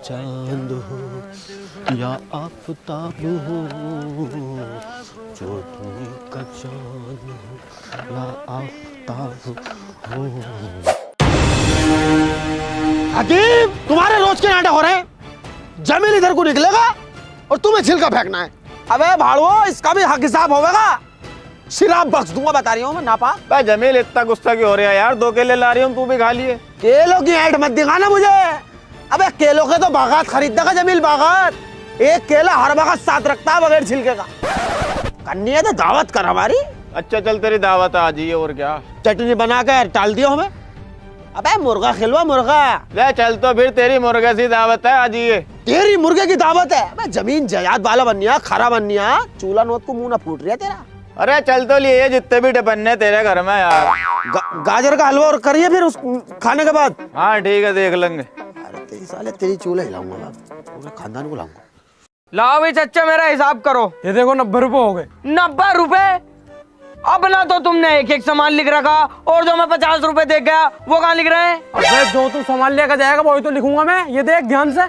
चांद हो या आफताब हो, चोटी का चांद हो या आफताब हो। हकीम, तुम्हारे रोज के नाटक हो रहे हैं। जमीन इधर को निकलेगा और तुम्हें छिलका फेंकना है। अबे भाड़ुओ, इसका भी हक हिसाब होगा। शराब बख्श दूंगा, बता रही हूँ मैं नापा। भाई जमील इतना गुस्सा क्यों हो रहा है यार? 2 केले ला रही हूँ, तू भी खा लिए। केलों की ऐड मत दिखाना मुझे। अबे केलों के तो बागात खरीदने का जमील, बागात। एक केला हर बागात साथ रखता है बगैर छिलके का। करनी है तो दावत कर हमारी। अच्छा चल, तेरी दावत आ जाइए और क्या। चटनी बना कर टाल दियो हमें। अबे मुर्गा खिलवा, मुर्गा। ले चल, तो फिर तेरी मुर्गे सी दावत है, आ जाइए। तेरी मुर्गे की दावत है? अबे जमीन जायदाद वाला बननिया, खरा बननिया। चूल्हा नोत को मुंह ना फूट रही है तेरा। अरे चल तो लिए जितने भी टिपन्ने तेरे घर में यार। गाजर का हलवा और करिए फिर उस खाने के बाद। हाँ ठीक है, देख लेंगे। अरे तेरी साले तेरी चूल्हा हिलाऊंगा मैं, पूरे खानदान को लाऊंगा। लाओ भी चच्चा, मेरा हिसाब करो। ये देखो 90 रुपए हो गए। 90 रुपए? अब ना तो तुमने एक एक सामान लिख रखा, और जो मैं 50 रुपए दे गया वो कहाँ लिख रहे हैं? अबे जो तू सामान लेकर जाएगा वही तो लिखूंगा मैं। ये देख ध्यान से।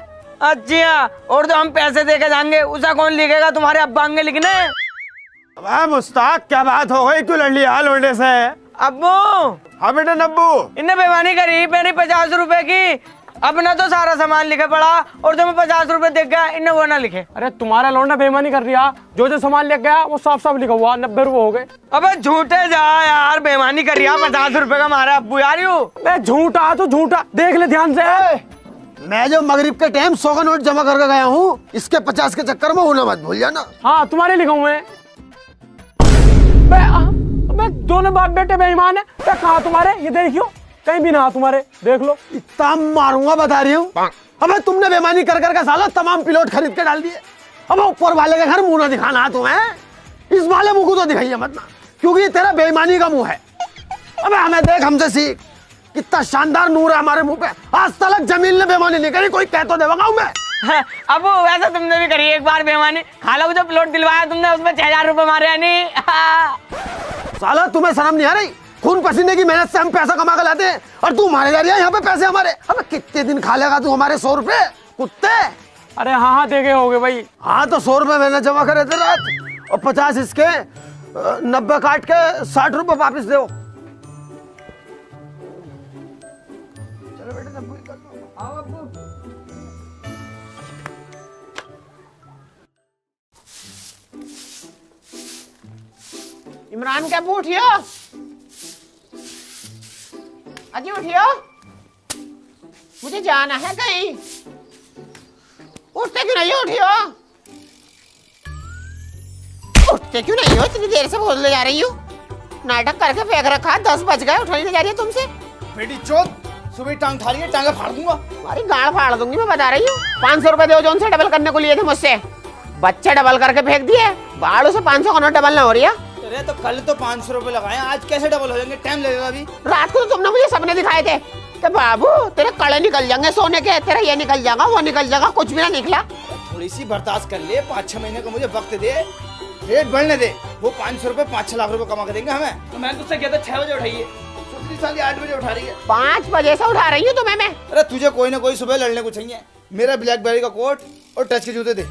अच्छा, और जो हम पैसे दे के जाएंगे उसे कौन लिखेगा? तुम्हारे अब्बा आएंगे लिखने। अबे मुस्ताक, क्या बात हो गई? क्यों लड़ लिया लोंडे से? अब्बू। हाँ बेटा नब्बू। इन्हें बेईमानी करी मेरी 50 रुपए की। अब ना तो सारा सामान लिखे पड़ा, और जो मैं 50 रुपए दे गया इन्हें वो ना लिखे। अरे तुम्हारा लौंडा बेईमानी कर रहा। जो सामान लेके गया वो साफ साफ लिखा हुआ 90 रुपए हो गए। अबे झूठे जा यार, बेईमानी कर रहा। 50 रुपए का मारा अब्बू यार। यू मैं झूठा तो झूठा, देख ले ध्यान से। मैं जो मगरिब के टाइम 100 का नोट जमा करके गया हूँ, इसके 50 के चक्कर में होना मत भूल जाना। हाँ तुम्हारे लिखा हूँ मैं। दोनों बाप बेटे बेईमान है। कहा तुम्हारे? ये देखियो, कहीं भी ना तुम्हारे, देख लो। इतना मारूंगा बता रही हूँ। अबे तुमने बेईमानी कर करके साला तमाम पिलोट खरीद के डाल दिए। अब ऊपर वाले के घर मुंह ना दिखाना तुम्हें। इस वाले मुंह को तो दिखाइए मत ना, क्योंकि ये तेरा बेईमानी का मुंह है। अबे हमें देख, हमसे सीख। कितना शानदार नूर है हमारे मुंह पे। आज तक जमीन ने बेईमानी नहीं करी, कोई कह तो देगा मैं। अब वैसा तुमने भी करी एक बार बेईमानी। खाला को जो प्लॉट दिलवाया तुमने उसमें 6000 रुपए मारे नहीं? साला तुम्हें शर्म नहीं आ रही? खून पसीने की मेहनत से हम पैसा कमा कर लाते हैं, और तू मारे जा रही है यहाँ पे पैसे हमारे। अबे कितने दिन खा लेगा तू हमारे 100 रुपए, कुत्ते? अरे हाँ देखे होगे भाई। हाँ तो 100 रुपए मैंने जमा करे थे रात, और 50 इसके, 90 काट के 60 रुपए वापिस दो। चलो बेटा, 90 कर दो। आओ अब्बू। इमरान क्या उठियो? अजी उठियो, मुझे जाना है कहीं। उठते क्यों नहीं उठियो? उठते क्यों नहीं हो? इतनी देर से बोलने जा रही हूँ। नाटक करके फेंक रखा, 10 बज गए, उठाने नहीं जा रही है तुमसे। बेटी चोद, सुबह टांग उठा रही है, टांगे फाड़ दूंगा। तुम्हारी गाड़ फाड़ दूंगी मैं, बता रही हूँ। 500 रुपए दो जो उनसे डबल करने को लिए थे मुझसे। बच्चे डबल करके फेंक दिए। बाड़ू से 500 का नोट डबल ना हो रही है। अरे तो कल तो 500 रुपए लगाए, आज कैसे डबल हो जाएंगे? टाइम लगेगा अभी। रात को तो तुमने मुझे सपने दिखाए थे कि बाबू तेरे कड़े निकल जाएंगे सोने के, तेरा ये निकल जाएगा वो निकल जाएगा, कुछ भी ना निकला। थोड़ी सी बर्दाश्त कर ले, 5-6 महीने का मुझे वक्त दे, रेट बढ़ने दे। वो 500 रुपए 5-6 लाख रुपए कमा के देंगे हमें। तो मैं तुझसे कहता 6 बजे उठाइए, दूसरी साल 8 बजे उठा रही है। 5 बजे से उठा रही हूँ तुम्हें मैं। अरे तुझे कोई ना कोई सुबह लड़ने को चाहिए। मेरा ब्लैकबेरी का कोट और टच के जूते दे।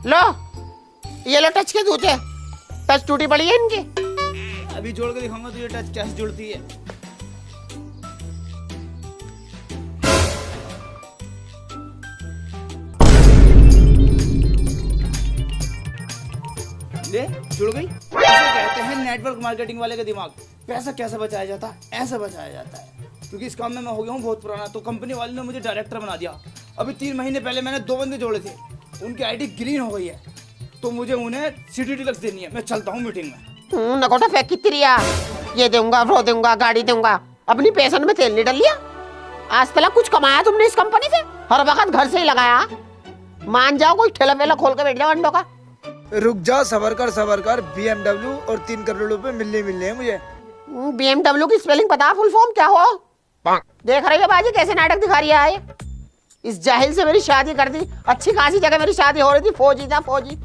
लो ये लो टच के जूते। टच टूटी पड़ी है इनकी। अभी जोड़ के दिखाऊंगा तुझे टच कैसे जुड़ती है। ले जुड़ गई। इसे कहते हैं नेटवर्क मार्केटिंग वाले का दिमाग। पैसा कैसे बचाया जाता है? ऐसे बचाया जाता है। क्योंकि इस काम में मैं हो गया हूँ बहुत पुराना, तो कंपनी वाले ने मुझे डायरेक्टर बना दिया। अभी 3 महीने पहले मैंने 2 बंदे जोड़े थे, उनकी आईडी ग्रीन हो गई है, तो मुझे उन्हें सिटी डीलक्स देनी है। मैं चलता हूँ मीटिंग में। नकोटा फेंक कितनी रिया, ये दूंगा वो दूंगा गाड़ी दूंगा। अपनी पेशन में तेल नहीं डाल लिया। आज तक कुछ कमाया तुमने इस कंपनी से? हर वक्त घर से ही लगाया। मान जाओ कोई ठेला वेला खोल के बैठ जाओ अंडों का। रुक जा, सबर कर। BMW और 3 करोड़ रुपए मिलने हैं मुझे। BMW की स्पेलिंग पता? फुल फॉर्म क्या हो? देख रही है बाजी कैसे नाटक दिखा रही है। इस जाहिल से मेरी शादी कर दी। अच्छी खासी जगह मेरी शादी हो रही थी, फौजी था फौजी।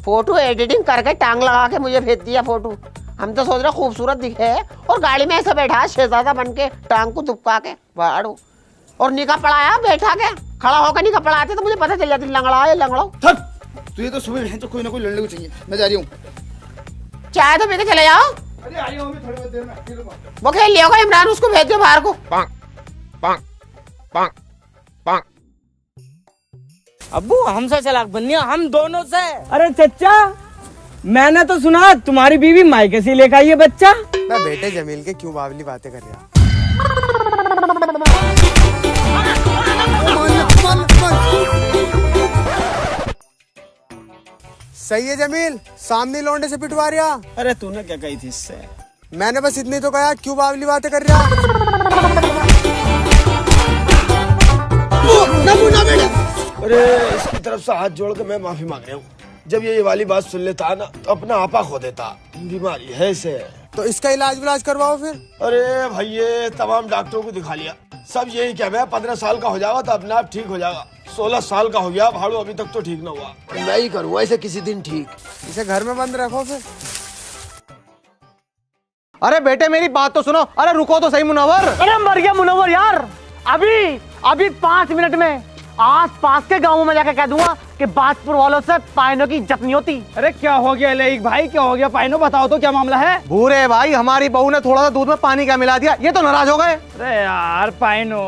फोटो एडिटिंग करके टांग लगा के मुझे भेज दिया फोटो। हम तो सोच रहे खूबसूरत दिखे और गाड़ी में ऐसे बैठा शहजादा बन के टांग को दुबका के भाड़ू और निकाह पढ़ाया बैठा के। खड़ा होकर निकाह पढ़ाते तो मुझे पता चल जाती लंगड़ा है लंगड़ो। तो ये तो सुबह बहन तो कोई ना कोई लड़ने को चाहिए। मैं जा रही हूँ। चाय तो पी के चले जाओ। अरे आई हूँ मैं थोड़ी देर में। वो खेल लिया होगा इमरान, उसको भेज दो बाहर को। अब्बू हमसे चालाक बनिया, हम दोनों से। अरे चचा, मैंने तो सुना तुम्हारी बीवी मायके से लेकर आई है बच्चा। मैं बेटे जमील के क्यों बावली बातें कर रहा। सही है जमील, सामने लौंडे से पिटवा रहा। अरे तूने क्या कही थी इससे? मैंने बस इतनी तो कहा, क्यों बावली बातें कर रहा। अरे इसकी तरफ से हाथ जोड़ के मैं माफी मांग रहा हूँ। जब ये वाली बात सुन लेता ना तो अपना आपा खो देता। बीमारी है इसे। तो इसका इलाज करवाओ फिर। अरे भैया तमाम डॉक्टरों को दिखा लिया, सब यही क्या मैं 15 साल का हो जाएगा तो अपने आप ठीक हो जाएगा। 16 साल का हो गया भाड़ू, अभी तक तो ठीक ना हुआ। मैं ही करूँगा इसे किसी दिन ठीक। इसे घर में बंद रखो फिर। अरे बेटे मेरी बात तो सुनो। अरे रुको तो सही मुनव्वर। अरे मर गया मुनव्वर यार। अभी 5 मिनट में आस पास के गांवों में जाकर कह दूंगा कि बाजपुर वालों से पाइनों की इज्जत नहीं होती। अरे क्या हो गया लेक भाई, क्या हो गया? पाइनो बताओ तो क्या मामला है? भूरे भाई, हमारी बहू ने थोड़ा सा दूध में पानी क्या मिला दिया, ये तो नाराज हो गए। अरे यार पाइनो,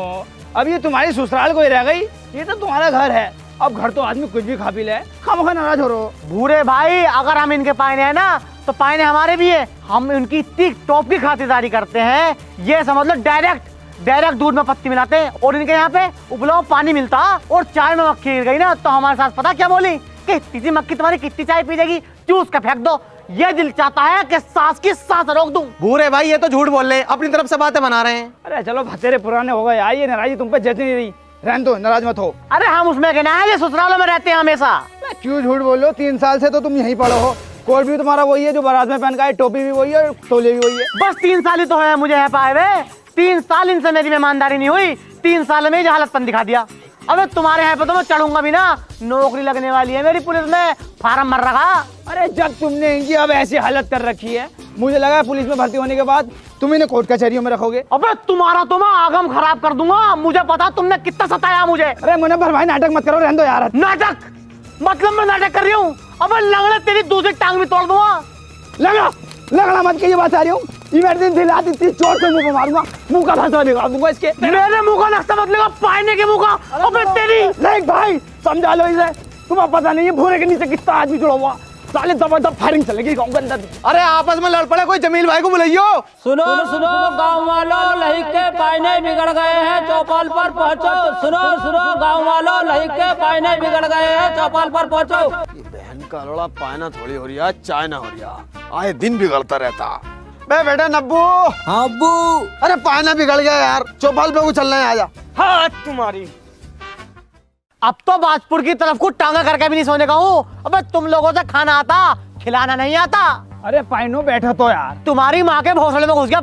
अब ये तुम्हारी ससुराल कोई रह गई? ये तो तुम्हारा घर है। अब घर तो आदमी कुछ भी खा पी ले, खामोखा नाराज हो रहो। भूरे भाई, अगर हम इनके पाइने हैं ना तो पाइने हमारे भी है। हम इनकी इतनी टॉप की खातिरदारी करते हैं, ये समझ लो डायरेक्ट दूध में पत्ती मिलाते हैं। और इनके यहाँ पे उबला पानी मिलता और चाय में मक्खी गिर गई ना तो हमारे साथ पता क्या बोली कि इतनी मक्खी तुम्हारी कितनी चाय पी जाएगी, चूस के फेंक दो। ये दिल चाहता है कि सांस की सांस रोक दूं। भूरे भाई ये तो झूठ बोल रहे हैं, अपनी तरफ से बातें बना रहे हैं। अरे चलो भतेरे पुराने हो गए, आई ये नाराजी तुम पे जचनी नहीं रही। रहने दो, नाराज मत हो। अरे हम उसमें कहना है, ये ससुरालों में रहते हैं हमेशा। क्यों झूठ बोल रहे हो? 3 साल से तो तुम यहीं पड़ो हो। कोट भी तुम्हारा वही है जो बारात में पहन का है, टोपी भी वही है, तौलिया भी वही है। बस 3 साल ही तो है मुझे है पाए वे। 3 साल इनसे मेरी मेहमानदारी नहीं हुई, 3 साल में जहालतपन दिखा दिया। अबे तुम्हारे यहाँ पे तो मैं चढ़ूंगा भी ना। नौकरी लगने वाली है मेरी पुलिस में, फार्म भर रखा। अरे जब तुमने इनकी अब ऐसी हालत कर रखी है, मुझे लगा पुलिस में भर्ती होने के बाद तुम इन्हें कोर्ट कचहरियों में रखोगे। अबे तुम्हारा तो मैं आगम खराब कर दूंगा। मुझे पता तुमने कितना सताया मुझे। अरे मुनव्वर भाई नाटक मत करो, रहने दो यार। नाटक मतलब मैं नाटक कर रही हूँ? अबे लंगड़े तेरी दूसरी टांग भी तोड़ दूंगा। लगड़ा मत के ये बात आ रही हूँ। इमरजेंसी लाती थी, चोट से मुंह पे मारूंगा, मुंह का भाषा निकाल दूंगा इसके। मेरे मुंह का नक्शा मत लगा, पाइने के मुंह का। अबे तेरी लेक भाई समझा लो इसे। तुम्हें पता नहीं है भूरे के नीचे कितना आदमी जुड़ा हुआ। साले जबरदस्त फायरिंग चलेगी गाँव के अंदर। अरे आपस में लड़ पड़े, कोई जमील भाई को बुलाइयो। सुनो सुनो गांव वालों, लही के पाइने बिगड़ गए हैं, चौपाल पर पहुंचो। सुनो गांव वालों, लही के पाइने बिगड़ गए हैं, चौपाल पर पहुंचो। बहन का लोड़ा पाना थोड़ी हो रही है, चाय ना हो रही है। आए दिन बिगड़ता रहता। बे बेटा नब्बू। हाँ अब्बू। अरे पाना बिगड़ गया यार, चौपाल पे को चलना है, आजा। हाँ तुम्हारी। अब तो बाजपुर की तरफ को टांगा करके भी नहीं सोने का हूँ। अबे तुम लोगों से खाना आता, खिलाना नहीं आता। अरे पाइनो बैठा तो यार। तुम्हारी माँ के भोसले में घुस गया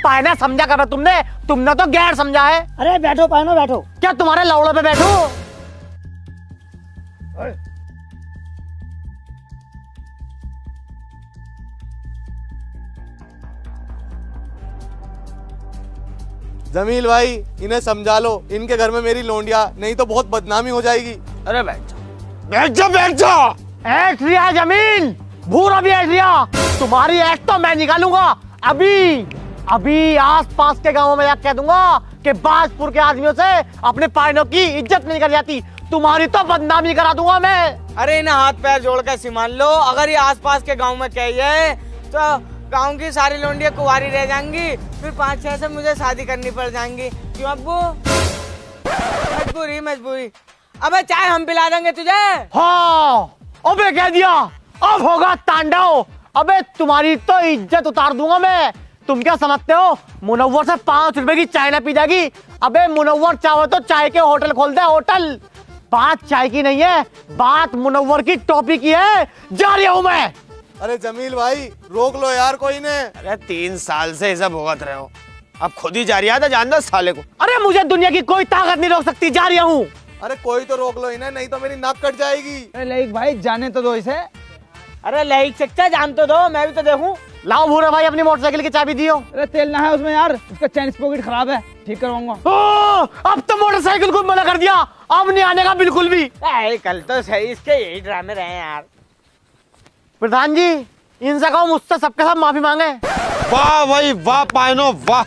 पाइना समझा कर तुमने तो गैर समझा है। अरे बैठो पाइनो बैठो। क्या तुम्हारे लौड़ों पे बैठो? जमील भाई इन्हें समझा लो, इनके घर में मेरी लोंडिया नहीं तो बहुत बदनामी हो जाएगी। अरे बैठ जा। ऐठ लिया जमीन, भूरा भी ऐठ लिया। तुम्हारी ऐठ तो मैं निकालूंगा। अभी आस पास के गांवों में जाकर कह दूंगा कि बाजपुर के आदमियों से अपने पाइनों की इज्जत नहीं कर जाती। तुम्हारी तो बदनामी करा दूंगा मैं। अरे इन्हें हाथ पैर जोड़ कर सिमान लो। अगर ये आसपास के गांव में कहिए तो गांव की सारी लोंडियां कुंवारी रह जाएंगी, फिर 5-6 से मुझे शादी करनी पड़ जाएंगी। क्यों अब्बू? मजबूरी। अबे चाय हम पिला देंगे तुझे। हाँ अबे कह दिया, अब होगा तांडव। अबे तुम्हारी तो इज्जत उतार दूंगा मैं। तुम क्या समझते हो मुनव्वर से 5 रुपए की चाय ना पी जाएगी? अबे मुनव्वर चाहो तो चाय के होटल खोल दे, होटल। बात चाय की नहीं है, बात मुनव्वर की टोपी की है। जा रही हूं मैं। अरे जमील भाई रोक लो यार कोई ने। अरे 3 साल से ऐसा भुगत रहे हो, अब खुद ही जा रही है। जान दो साले को। अरे मुझे दुनिया की कोई ताकत नहीं रोक सकती, जा रही हूँ। अरे कोई तो रोक लो इन्हें, नहीं तो मेरी नाक कट जाएगी। अरे लाइक भाई जाने तो दो इसे। अरे लहिक सकता है, जान तो दो, मैं भी तो देखूं। लाओ भूरे भाई अपनी मोटरसाइकिल की चाबी दियो। अरे तेल ना है उसमें यार, उसका चैन स्पॉकेट खराब है, ठीक करवाऊंगा। अब तो मोटरसाइकिल को मना कर दिया, अब नहीं आने का बिल्कुल भी। कल तो सही इसके यही ड्रामे रहे यार। प्रधान जी इनसे कहो मुझसे सबके सब माफी मांगे। वाह भाई वाह पायनो वाह।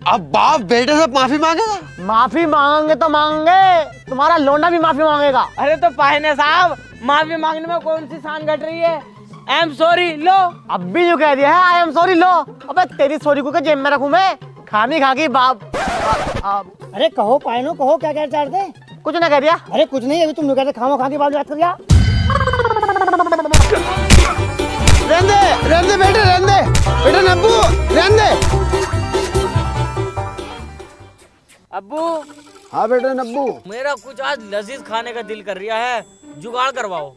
अब बाप बेटे से माफी मांगेगा? माफी मांगेंगे तो मांगेंगे, तुम्हारा लोंडा भी माफी मांगेगा। अरे तो पाहने साहब, माफी मांगने में कौन सी शान घट रही है? आई एम सॉरी लो। अब भी जो कह दिया है आई एम सॉरी लो। अबे तेरी सॉरी को जेब में रखूं मैं? खानी खा गई बाप। अरे कहो पायनो, कहो क्या कह चाहते? कुछ ना कह दिया। अरे कुछ नहीं, अभी तुम कहते खामो खा के बात कर दिया। रहने दे बेटे, रहने दे बेटे, नब्बू रहने दे। अब्बू। हाँ बेटे नब्बू। मेरा कुछ आज लजीज खाने का दिल कर रहा है, जुगाड़ करवाओ।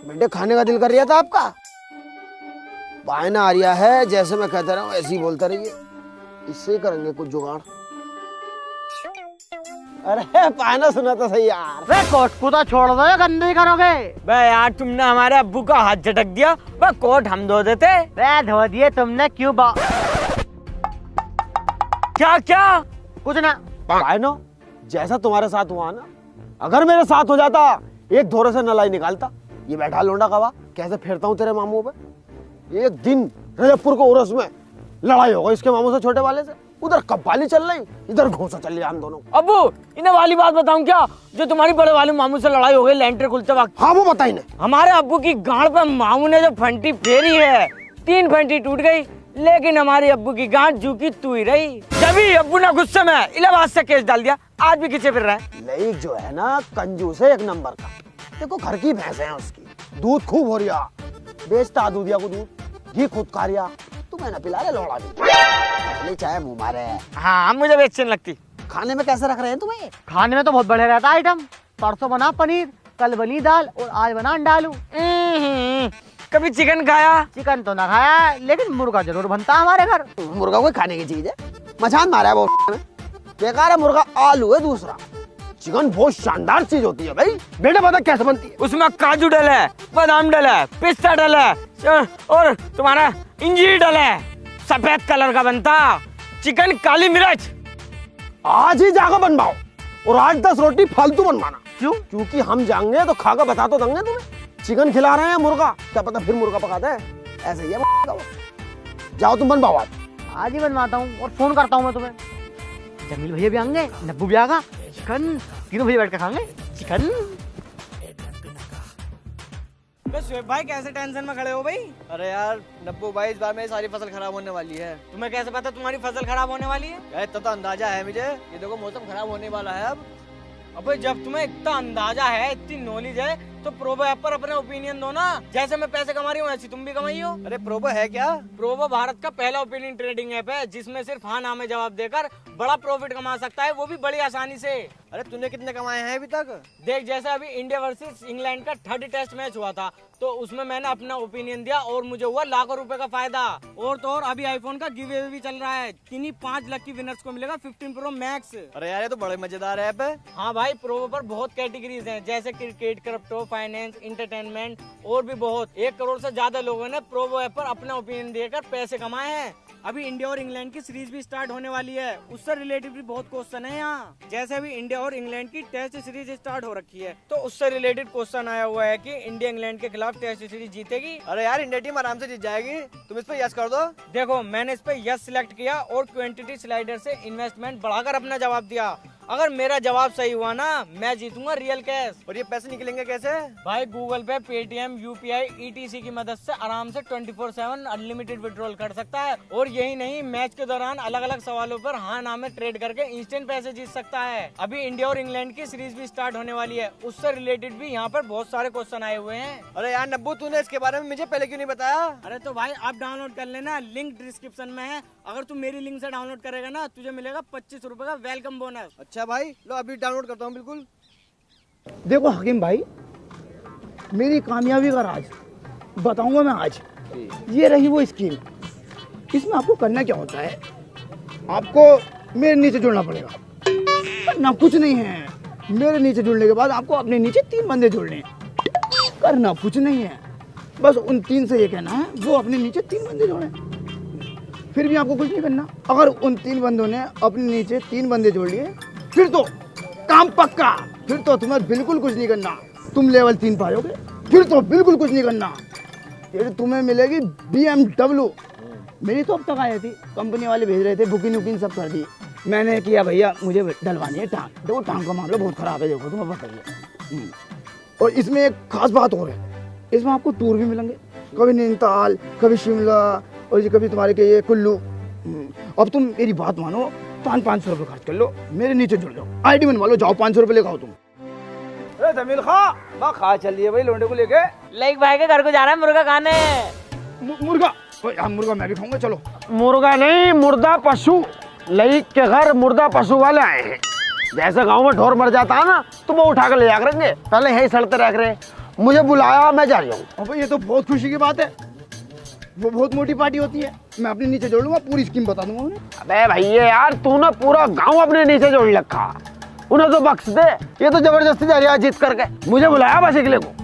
बेटे खाने का दिल कर रहा था आपका? बायना आ रहा है, जैसे मैं कहता रहा हूँ ऐसे ही बोलता रहिए, इससे ही करेंगे कुछ जुगाड़। अरे पायना सुना तो सही यार। वे कोट को तो छोड़ दो, ये गंदे ही करोगे। बे यार तुमने हमारे अब्बू का हाथ झटक दिया, बे कोट हम धो देते। वे धो दिए तुमने क्यों क्या क्या? कुछ ना। पायनो जैसा तुम्हारे साथ हुआ ना, अगर मेरे साथ हो जाता, एक धोरे से नलाई निकालता। ये बैठा लोंडा कवा, कैसे फेरता हूँ तेरे मामू पे। एक दिन रजबपुर को उर्स में लड़ाई हो गई इसके मामू से, छोटे वाले से। उधर कब्बाली चल रही, इधर घूसा चल रहा हम दोनों। अब्बू इन्हें वाली बात बताऊं क्या, जो तुम्हारी बड़े वाले मामू से लड़ाई हो गई लेंटर खुलते वक्त? हाँ वो बताई ने। हमारे अब्बू की गांड पे मामू ने जो फंटी फेरी है, 3 फंटी टूट गई, लेकिन हमारे अब्बू की गांड जू की तू ही रही। जब ही अब्बू ने गुस्से में इलाहाबाद से केस डाल दिया, आज भी खींचे फिर रहा है। लईक जो है ना कंजूस है एक नंबर का। देखो घर की भैंस है उसकी, दूध खूब हो रिया, बेचता दूधिया को दूध, घी खुद खा रिया। तू मैंने पिला ले लोड़ा भी, चाहे मुँह मारे। हाँ मुझे भी अच्छी नहीं लगती। खाने में कैसे रख रहे हैं तुम्हें? खाने में तो बहुत बढ़िया रहता है आइटम। परसों बना पनीर, कल बनी दाल और आज बना अंडा आलू। कभी चिकन खाया? चिकन तो ना खाया, लेकिन मुर्गा जरूर बनता है हमारे घर। मुर्गा कोई खाने की चीज है? मचान मारा है वो बेकार है मुर्गा। आलू है दूसरा। चिकन बहुत शानदार चीज होती है भाई। बेटा पता कैसे बनती है? उसमें काजू डला है, बादाम डला है, पिस्ता डला है और तुम्हारा इंजीर डला है, सफेद कलर का बनता। चिकन काली मिर्च। आज ही जाकर बनवाओ और 8-10 रोटी फालतू बनवाना। क्यों? क्योंकि हम जाएंगे तो खाकर बता तो देंगे तुम्हें। चिकन खिला रहे हैं मुर्गा, क्या पता फिर मुर्गा पकाते हैं। ऐसे ही है। जाओ तुम बनवाओ आज ही बनवाता हूँ और फोन करता हूँ मैं तुम्हें। जमील भैया भी आएंगे, नब्बू भी आएगा, चिकन तीनों भैया बैठ के खाएंगे चिकन। शुएब भाई कैसे टेंशन में खड़े हो भाई? अरे यार नब्बू भाई, इस बार मेरी सारी फसल खराब होने वाली है। तुम्हें कैसे पता तुम्हारी फसल खराब होने वाली है? यार इतना तो अंदाजा है मुझे, ये देखो मौसम खराब होने वाला है अब। अबे जब तुम्हें इतना अंदाजा है, इतनी नॉलेज है, तो प्रोबो ऐप पर अपने ओपिनियन दो ना। जैसे मैं पैसे कमा रही हूँ ऐसी तुम भी कमाई हो। अरे प्रोबो है क्या? प्रोबो भारत का पहला ओपिनियन ट्रेडिंग ऐप है, जिसमें सिर्फ हाँ ना में जवाब देकर बड़ा प्रॉफिट कमा सकता है, वो भी बड़ी आसानी से। अरे तूने कितने कमाए हैं अभी तक? देख जैसे अभी इंडिया वर्सेस इंग्लैंड का 3rd टेस्ट मैच हुआ था, तो उसमें मैंने अपना ओपिनियन दिया और मुझे हुआ लाखों रुपए का फायदा। और तो और अभी आईफोन का गिव अवे भी चल रहा है, किन्हीं 5 लकी विनर्स को मिलेगा 15 प्रो मैक्स। अरे यार ये तो बड़े मजेदार ऐप है। हाँ भाई प्रोबो पर बहुत कैटेगरीज हैं, जैसे क्रिकेट, क्रिप्टो, फाइनेंस, एंटरटेनमेंट और भी बहुत। 1 करोड़ से ज्यादा लोगों ने प्रोबो ऐप पर अपना ओपिनियन देकर पैसे कमाए हैं। अभी इंडिया और इंग्लैंड की सीरीज भी स्टार्ट होने वाली है, उससे रिलेटेड भी बहुत क्वेश्चन है यहाँ। जैसे अभी इंडिया और इंग्लैंड की टेस्ट सीरीज स्टार्ट हो रखी है, तो उससे रिलेटेड क्वेश्चन आया हुआ है कि इंडिया इंग्लैंड के खिलाफ टेस्ट सीरीज जीतेगी। अरे यार इंडिया टीम आराम से जीत जाएगी, तुम इस पे यस कर दो। देखो मैंने इस पे यस सिलेक्ट किया और क्वांटिटी स्लाइडर से इन्वेस्टमेंट बढ़ाकर अपना जवाब दिया। अगर मेरा जवाब सही हुआ ना, मैं जीतूंगा रियल कैश। और ये पैसे निकलेंगे कैसे? भाई गूगल पे, पेटीएम, यूपीआई, ईटीसी की मदद से आराम से 24/7 अनलिमिटेड विड्रॉल कर सकता है। और यही नहीं, मैच के दौरान अलग अलग सवालों पर हाँ ना में ट्रेड करके इंस्टेंट पैसे जीत सकता है। अभी इंडिया और इंग्लैंड की सीरीज भी स्टार्ट होने वाली है, उससे रिलेटेड भी यहाँ पर बहुत सारे क्वेश्चन आए हुए हैं। अरे यार नब्बू, तूने इसके बारे में मुझे पहले क्यों नहीं बताया? अरे तो भाई आप डाउनलोड कर लेना, लिंक डिस्क्रिप्शन में है। अगर तू मेरी लिंक से डाउनलोड करेगा ना, तुझे मिलेगा 25 रुपए का वेलकम बोनस। अच्छा भाई, लो अभी डाउनलोड करता हूँ बिल्कुल। देखो हकीम भाई, मेरी कामयाबी का राज बताऊंगा मैं आज। ये रही वो स्कीम। इसमें आपको करना क्या होता है, आपको मेरे नीचे जुड़ना पड़ेगा। करना कुछ नहीं है, मेरे नीचे जुड़ने के बाद आपको अपने नीचे 3 बंदे जोड़ने हैं। करना कुछ नहीं है, बस उन 3 से ये कहना है वो अपने नीचे 3 बंदे जोड़े। फिर भी आपको कुछ नहीं करना। अगर उन 3 बंदों ने अपने नीचे 3 बंदे जोड़ लिए फिर तो काम पक्का। फिर तो तुम्हें बिल्कुल कुछ नहीं करना, तुम लेवल 3 पाओगे। फिर तो बिल्कुल कुछ नहीं करना, फिर तुम्हें मिलेगी BMW। मेरी तो अब तक आई थी, कंपनी वाले भेज रहे थे, बुकिंग वुकिंग सब कर दी। मैंने किया भैया मुझे डलवानी है टांग। देखो टांग का मामला बहुत खराब है, देखो तुम्हें बताइए। और इसमें एक खास बात और है, इसमें आपको टूर भी मिलेंगे, कभी नैनीताल, कभी शिमला, और ये कभी तुम्हारे के ये कुल्लू। अब तुम मेरी बात मानो, 500 रुपये खर्च कर लो, मेरे नीचे जुड़ जाओ, आईडी बनवा लो, जाओ 500 रुपये लेकर आओ तुम। अरे जमील खा चलिए भाई लोंडे को लेके। लाइक भाई के घर को जाना है मुर्गा खाने। मुर्गा? मुर्गा मैं भी खाऊंगा, चलो। मुर्गा नहीं, मुर्दा पशु। लई के घर मुर्दा पशु वाले आए हैं। जैसे गांव में ढोर मर जाता है ना, तो वो उठा कर ले जा करेंगे, पहले यही सड़ते रह रहे। मुझे बुलाया, मैं जा रहा हूँ। अब ये तो बहुत खुशी की बात है, वो बहुत मोटी पार्टी होती है। मैं अपने नीचे जोड़ लूंगा, पूरी स्कीम बता दूंगा उन्हें। अबे भैया यार, तूने पूरा गांव अपने नीचे जोड़ रखा, उन्हें तो बख्श दे। ये तो जबरदस्ती जा रही है जीत करके। मुझे बुलाया बस अगले को।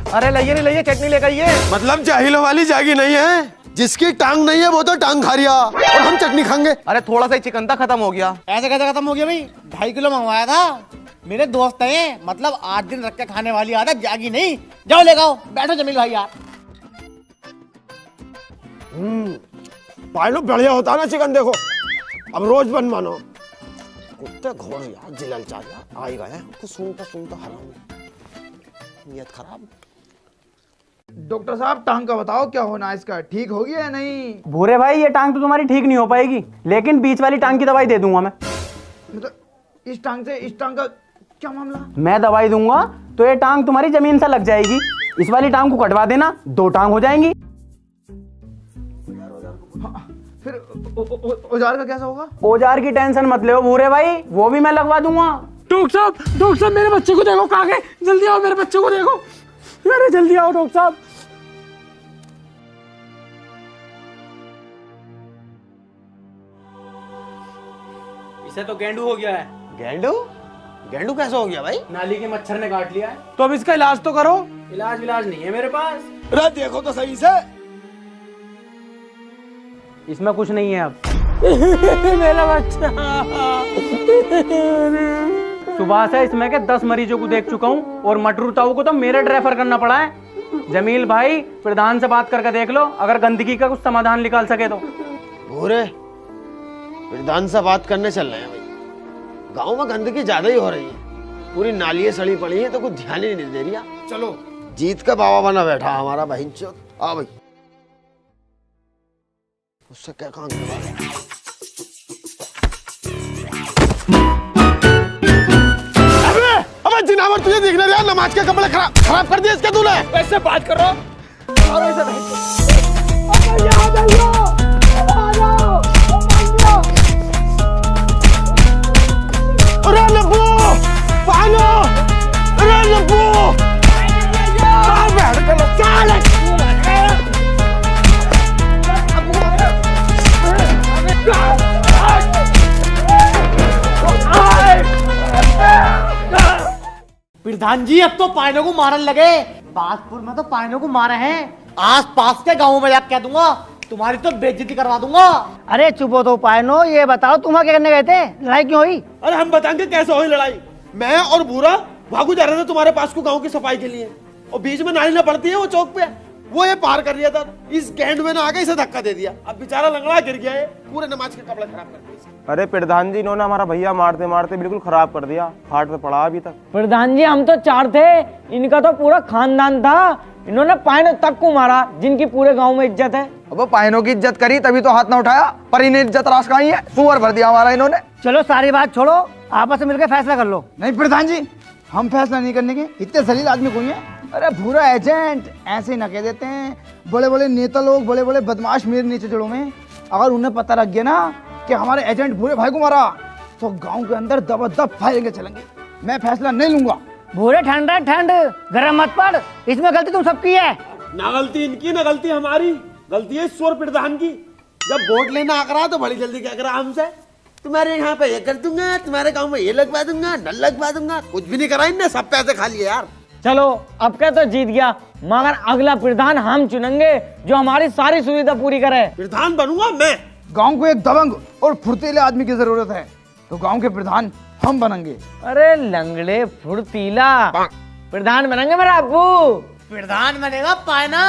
अरे लाइए चटनी लेकर आइए। मतलब जाहिलों वाली जागी नहीं है, जिसकी टांग नहीं है वो तो टांग खा रिया, और हम चटनी खाएंगे। अरे थोड़ा सा ही चिकन था, खत्म हो गया। ऐसे कैसे खत्म हो गया भाई? 2.5 किलो मंगवाया था, मेरे दोस्त हैं, मतलब 8 दिन रख के खाने वाली आदत जागी नहीं। जाओ ले आओ, बैठो जमील भाई यार। पायलो बढ़िया होता ना चिकन, देखो अब रोज बनवानो। कुत्ते घोड़ यार, जिलल चाचा आ ही गए, तो सुनता हराम, नियत खराब। डॉक्टर साहब टांग का बताओ क्या होना है इसका, ठीक हो गया या नहीं? भूरे भाई ये टांग तो तुम्हारी ठीक नहीं हो पाएगी, लेकिन बीच वाली टांग की दवाई दे दूंगा मैं। मतलब इस टांग से इस टांग का क्या मामला? मैं दवाई दूंगा तो ये टांग तुम्हारी जमीन से लग जाएगी। इस वाली टांग को कटवा देना, 2 टांग हो जाएंगी। फिर औजार का कैसा होगा? औजार की टेंशन मत लो भूरे भाई, वो भी मैं लगवा दूंगा। डॉक्टर साहब मेरे बच्चे को देखो, कहाँ गए? जल्दी आओ, मेरे बच्चे को देखो। अरे जल्दी आओ डॉक्टर साहब। इसे तो गेंडू हो गया है। गेंडू? गेंडू कैसा हो गया भाई? नाली के मच्छर ने काट लिया है। तो अब इसका इलाज तो करो। इलाज नहीं है मेरे पास। अरे देखो तो सही से। इसमें कुछ नहीं है अब। मेरा बच्चा। सुबह से इसमें के 10 मरीजों को देख चुका हूँ, और मटरू ताऊ को तो मेरे रेफर करना पड़ा है। जमील भाई प्रधान से बात करके देख लो, अगर गंदगी का कुछ समाधान निकाल सके तो। भूरे, प्रधान से बात करने चल रहे हैं भाई। गांव में गंदगी ज्यादा ही हो रही है, पूरी नालियां सड़ी पड़ी है, तो कुछ ध्यान ही नहीं दे रही। चलो जीत का बाबा बना बैठा हमारा बहन चोद। आ भाई, उससे क्या काम करवा? अबे जिनावर, तुझे दिखने रहा, नमाज के कपड़े खराब कर दिए इसके तूने। वैसे बात कर रहा हूँ। अरे लब्बू, पानो, अरे लब्बू, प्रधान जी अब तो पायनों को मारने लगे। बागपुर में तो पायनों को मारे हैं, आस पास के गाँव में जाकर कह दूंगा, तुम्हारी तो बेइज्जती करवा दूंगा। अरे चुप हो तो पायनो, ये बताओ तुम क्या करने गए थे? लड़ाई क्यों हुई? अरे हम बताएंगे कैसे हुई लड़ाई। मैं और भूरा भागू जा रहे थे तुम्हारे पास को गांव की सफाई के लिए, और बीच में नाली ना पड़ती है वो चौक पे, वो ये पार कर लिया था। इस गेंड में ना आके इसे धक्का दे दिया, अब बेचारा लंगड़ा गिर गया है, पूरे नमाज के कपड़े खराब कर दिए। अरे प्रधान जी, इन्होंने हमारा भैया मारते मारते बिल्कुल खराब कर दिया, हार्ट पे पड़ा अभी तक। प्रधान जी हम तो 4 थे, इनका तो पूरा खानदान था। इन्होंने पायने तक को मारा जिनकी पूरे गांव में इज्जत है। अब पायनों की इज्जत करी तभी तो हाथ ना उठाया, पर इन्हें इज्जत रास कहीं है, सुअर भर दिया हमारा इन्होंने। चलो सारी बात छोड़ो, आपस में मिलकर फैसला कर लो। नहीं प्रधान जी, हम फैसला नहीं करने के, इतने जलील आदमी कोई है। अरे भूरा एजेंट ऐसे ही ना कह देते हैं, बड़े बड़े नेता लोग, बड़े बड़े बदमाश मेरे नीचे जड़ों में, अगर उन्हें पता लग गया ना कि हमारे एजेंट भूरे भाई को मारा तो गांव के अंदर दबदब फायरिंग चलेंगे। मैं फैसला नहीं लूंगा। भूरे ठंड है ठंड, गरम मत पड़, इसमें गलती तुम सबकी है। ना गलती इनकी ना गलती हमारी, गलती है ईश्वर प्रधान की। जब वोट लेना आ करा तो बड़ी जल्दी क्या करा हमसे, तुम्हारे यहाँ पे ये कर दूंगा, तुम्हारे गांव में ये लगवा दूंगा, नल लगवा दूंगा, कुछ भी नहीं करा इनने, सब पैसे खा लिए यार। चलो अब क्या तो जीत गया, मगर अगला प्रधान हम चुनेंगे जो हमारी सारी सुविधा पूरी करे। प्रधान बनूंगा मैं। गांव को एक दबंग और फुर्तीले आदमी की जरूरत है, तो गांव के प्रधान हम बनेंगे। अरे लंगड़े फुर्तीला प्रधान बनेंगे मेरा अब्बू। प्रधान बनेगा पायना।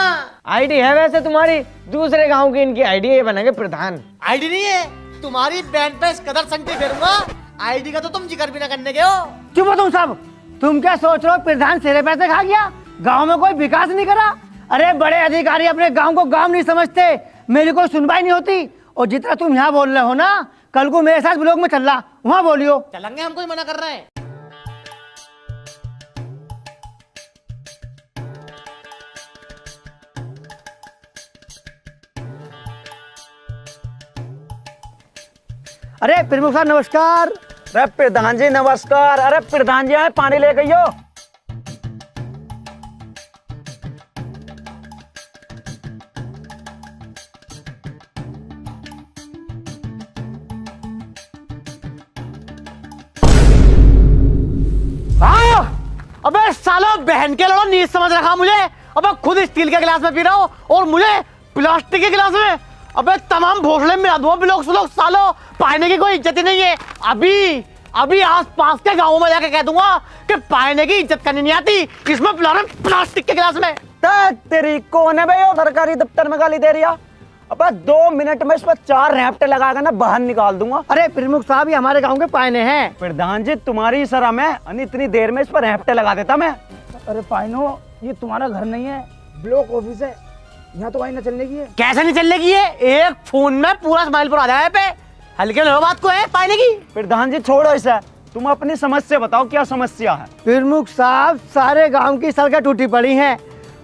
आईडी है वैसे तुम्हारी, दूसरे गांव की इनकी आईडी है, बनेंगे प्रधान। आईडी नहीं है, तुम्हारी बैंड पे इस कदर संगति फेरूंगा, आईडी का तो तुम जिक्र भी ना करने के हो। चुप हो तुम सब, तुम क्या सोच रहे हो प्रधान सेरे पैसे खा गया, गांव में कोई विकास नहीं करा। अरे बड़े अधिकारी अपने गांव को गांव नहीं समझते, मेरी कोई सुनवाई नहीं होती। और जितना तुम यहाँ बोल रहे हो ना, कल को मेरे साथ ब्लॉक में चल रहा, वहाँ बोलियो। चलेंगे, हमको ही मना कर रहे हैं। अरे प्रमुख साहब नमस्कार। अरे प्रधान जी नमस्कार। अरे प्रधान जी आए, पानी ले गई हो। अबे सालो बहन के लड़ो, नीच समझ रखा मुझे। अबे खुद स्टील के गिलास में पी रहा हो और मुझे प्लास्टिक के गिलास में। अबे तमाम भोसले मिला दो ब्लॉक सालो, पाने की कोई इज्जत ही नहीं है। अभी आस पास के गाँव में जाके कह दूंगा कि पाने की इज्जत करनी नहीं आती, इसमें प्लास्टिक के गिलास में। तेरी कौन है भाई वो सरकारी दफ्तर में गाली दे रही है? अब 2 मिनट में इस पर 4 रैप्टे लगाकर ना बाहर निकाल दूंगा। अरे प्रमुख साहब, ये हमारे गांव के पायने हैं। प्रधान जी तुम्हारी शर्म है, इतनी देर में इस पर रैप्टे लगा देता मैं। अरे पाइनो, ये तुम्हारा घर नहीं है, ब्लॉक ऑफिस है, यहाँ तो वही न चलने की है। कैसे नहीं चलने की है, एक फोन में पूरा स्माइलपुर आ जाए पे। हल्के लो बात को है पायने की। प्रधान जी छोड़ो इसे, तुम अपनी समस्या बताओ, क्या समस्या है? प्रमुख साहब, सारे गांव की सड़कें टूटी पड़ी हैं,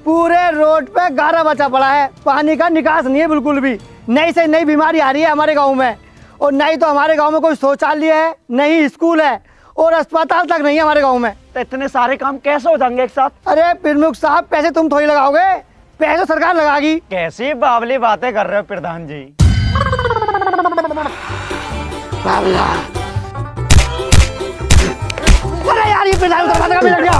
पूरे रोड पे गारा बचा पड़ा है, पानी का निकास नहीं है बिल्कुल भी। नई से नई बीमारी आ रही है हमारे गांव में, और नहीं तो हमारे गांव में कोई शौचालय है, नहीं स्कूल है, और अस्पताल तक नहीं है हमारे गांव में। तो इतने सारे काम कैसे हो जाएंगे एक साथ? अरे प्रमुख साहब, पैसे तुम थोड़ी लगाओगे, पैसे सरकार लगाएगी। कैसी बावली बातें कर रहे हो प्रधान जी? अरे यार, ये प्रधान का मिल गया।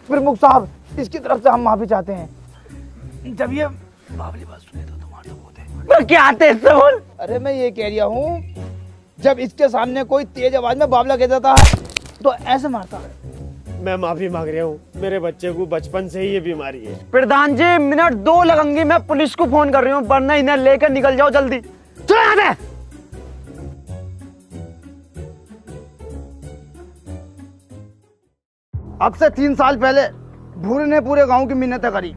प्रमुख साहब, इसकी तरफ से हम माफी चाहते हैं। जब ये बावली बात सुने तो तुम्हारे होते क्या आते इससे बोल। अरे मैं ये कह रहा हूँ, जब इसके सामने कोई तेज आवाज में बावला कह देता है तो ऐसे मारता है। मैं माफी मांग रहा हूँ, मेरे बच्चे को बचपन से ही ये बीमारी है। प्रधान जी मिनट 2 लगेंगी, मैं पुलिस को फोन कर रही हूँ, वरना इन्हें लेकर निकल जाओ जल्दी। चलो यहाँ से। अब से 3 साल पहले भूरे ने पूरे गांव की मिन्नतें करी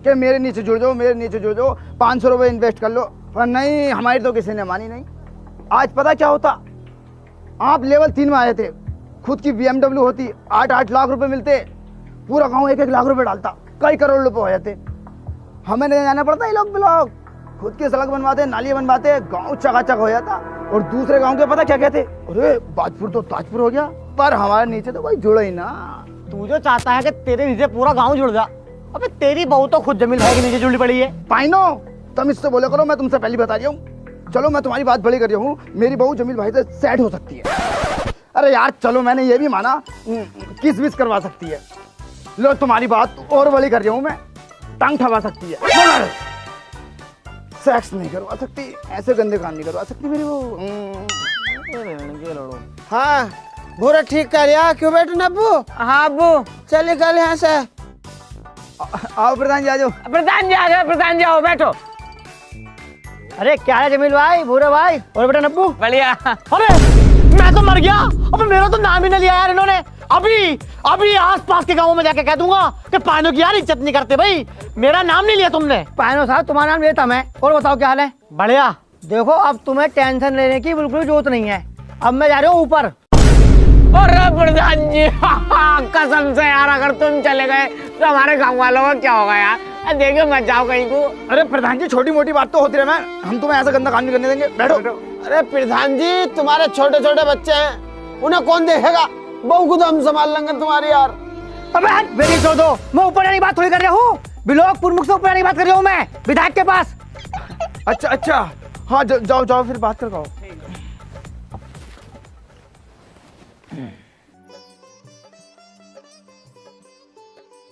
कि मेरे नीचे जुड़ जाओ, मेरे नीचे जुड़ जाओ, 500 रुपए इन्वेस्ट कर लो, पर नहीं, हमारी तो किसी ने मानी नहीं। आज पता क्या होता, आप लेवल 3 में आए थे, खुद की BMW होती, 8-8 लाख रुपए मिलते, पूरा गांव 1-1 लाख रुपए डालता, कई करोड़ रुपए हो जाते। हमें नहीं जाना पड़ता, ये लोग ब्लॉक खुद की सड़क बनवाते, नाली बनवाते, गांव चकाचक हो जाता। और दूसरे गांव के पता क्या कहते, अरे बाजपुर तो ताजपुर हो गया, पर हमारे नीचे तो कोई जुड़ा ही ना। तू जो चाहता है कि तेरे नीचे पूरा गांव जुड़ जा, अबे तेरी बहू तो खुद जमील भाई के नीचे जुड़ी पड़ी है। पाइनो, तुम इससे बोले करो, मैं तुमसे पहले बता रही हूँ। चलो मैं तुम्हारी बात बड़ी कर रही हूँ, मेरी बहू जमील भाई से सेट हो सकती है। अरे यार चलो, मैंने ये भी माना किस विस करवा सकती है। लो तुम्हारी बात और बड़ी कर रही हूँ मैं, टांग ठवा सकती है, सेक्स नहीं करवा सकती, ऐसे गंदे काम नहीं करवा सकती मेरी बहू। हाँ भूरा ठीक कर या, क्यों बैठो ना अब्बू? हाँ अब्बू, चल निकल यहाँ से। आओ प्रधान जी, आ जाओ। प्रधान जी आ जाओ, प्रधान जी आओ, बैठो। अरे क्या है जमील भाई, भूरे भाई और बेटा नब्बू? बढ़िया। अरे मैं तो मर गया, अब मेरा तो नाम ही नहीं लिया यार इन्होंने। अभी आसपास के गांवों में जाके कह दूंगा कि पाइनो की यार इज्जत नहीं करते भाई, मेरा नाम नहीं लिया तुमने। पाइनो साहब तुम्हारा नाम लेता मैं। और बताओ क्या हाल है? बढ़िया। देखो अब तुम्हें टेंशन लेने की बिल्कुल जरूरत नहीं है, अब मैं जा रहा हूँ ऊपर। अरे प्रधान जी कसम से यार, अगर तुम चले गए तो हमारे गाँव वालों का क्या होगा यार? देखिए मत जाओ कहीं को। अरे प्रधान जी छोटी मोटी बात तो होती रहे, हम तुम्हें ऐसा गंदा काम नहीं करने देंगे। बैठो। अरे प्रधान जी तुम्हारे छोटे छोटे बच्चे हैं, उन्हें कौन देखेगा? बहू को तो हम संभाल लेंगे तुम्हारी यार। अबे मेरी छोड़ दो, मैं ऊपर जाने की बात थोड़ी कर रहा हूँ, ब्लॉक प्रमुख से ऊपर जाने की बात कर रहा हूँ मैं, विधायक के पास। अच्छा हाँ जाओ जाओ फिर बात कर।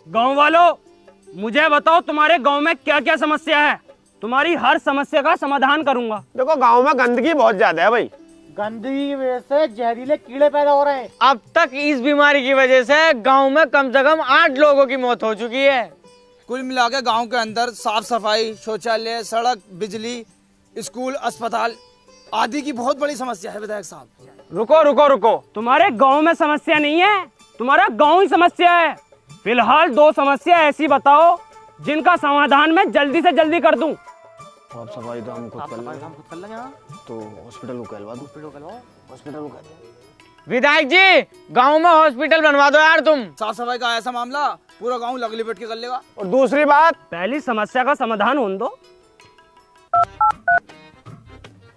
गांव वालों, मुझे बताओ तुम्हारे गांव में क्या क्या समस्या है? तुम्हारी हर समस्या का समाधान करूंगा। देखो गांव में गंदगी बहुत ज्यादा है भाई, गंदगी की वजह से जहरीले कीड़े पैदा हो रहे हैं। अब तक इस बीमारी की वजह से गांव में कम से कम 8 लोगों की मौत हो चुकी है। कुल मिला के गाँव के अंदर साफ सफाई, शौचालय, सड़क, बिजली, स्कूल, अस्पताल आदि की बहुत बड़ी समस्या है विधायक साहब। रुको, तुम्हारे गांव में समस्या नहीं है, तुम्हारा गांव ही समस्या है। फिलहाल 2 समस्या ऐसी बताओ जिनका समाधान मैं जल्दी से जल्दी कर दूं। साफ सफाई तो हम खुद कर लेंगे, तो हॉस्पिटल को कहलवा दो। हॉस्पिटल को विधायक जी गांव में हॉस्पिटल बनवा दो यार तुम। साफ सफाई का ऐसा मामला पूरा गाँव लग लिपट के कर लेगा। और दूसरी बात, पहली समस्या का समाधान होने दो।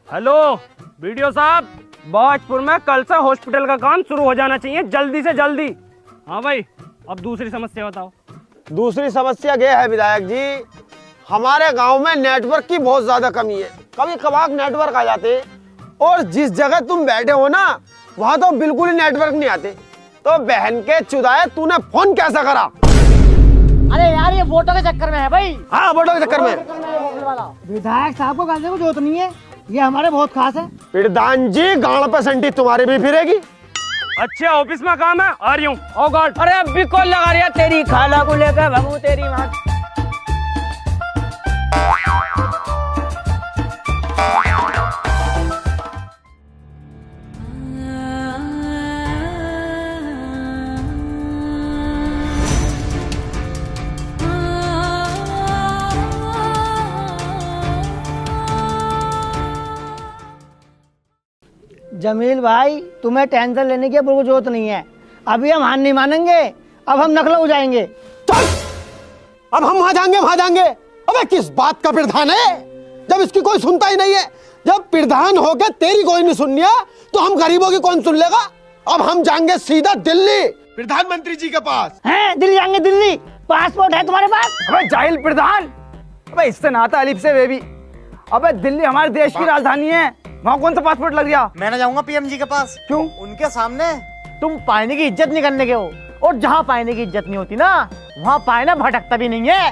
हेलो वीडियो साहब, बाजपुर में कल से हॉस्पिटल का काम शुरू हो जाना चाहिए जल्दी से जल्दी। हाँ भाई, अब दूसरी समस्या बताओ। दूसरी समस्या यह है विधायक जी, हमारे गांव में नेटवर्क की बहुत ज्यादा कमी है। कभी कभार नेटवर्क आ जाते, और जिस जगह तुम बैठे हो ना वहां तो बिल्कुल ही नेटवर्क नहीं आते। तो बहन के चुदाए तूने फोन कैसा करा? अरे यार ये वोटों के चक्कर में है भाई। हाँ वोटों के चक्कर में। विधायक साहब को गाने को जरूरत नहीं है, ये हमारे बहुत खास है। प्रधान जी गाड़ पे संटी तुम्हारी भी फिरेगी। अच्छा ऑफिस में काम है, आ रही हूँ। ओ गॉड, अरे अब भी कॉल लगा रही है तेरी खाला को लेकर भगू तेरी माँ। जमील भाई तुम्हें टेंशन लेने की बिल्कुल जरूरत नहीं है, अभी हम हार नहीं मानेंगे, अब हम नकल हो जाएंगे। अब हम वहां जाएंगे। अबे किस बात का प्रधान है, जब इसकी कोई सुनता ही नहीं है। जब प्रधान हो गया तेरी कोई नहीं सुननी है, तो हम गरीबों की कौन सुन लेगा? अब हम जाएंगे सीधा दिल्ली, प्रधानमंत्री जी के पास। हैं दिल्ली जाएंगे? दिल्ली पासपोर्ट है तुम्हारे पास? अबे जाहिल प्रधान, अबे इससे नाता अलीफ से बेबी। अबे दिल्ली हमारे देश की राजधानी है, वहाँ कौन सा पासपोर्ट लग गया? मैं ना जाऊंगा पीएम जी के पास। क्यों? उनके सामने तुम पाइने की इज्जत नहीं करने के हो, और जहाँ पाइने की इज्जत नहीं होती ना वहाँ पाइना भटकता भी नहीं है।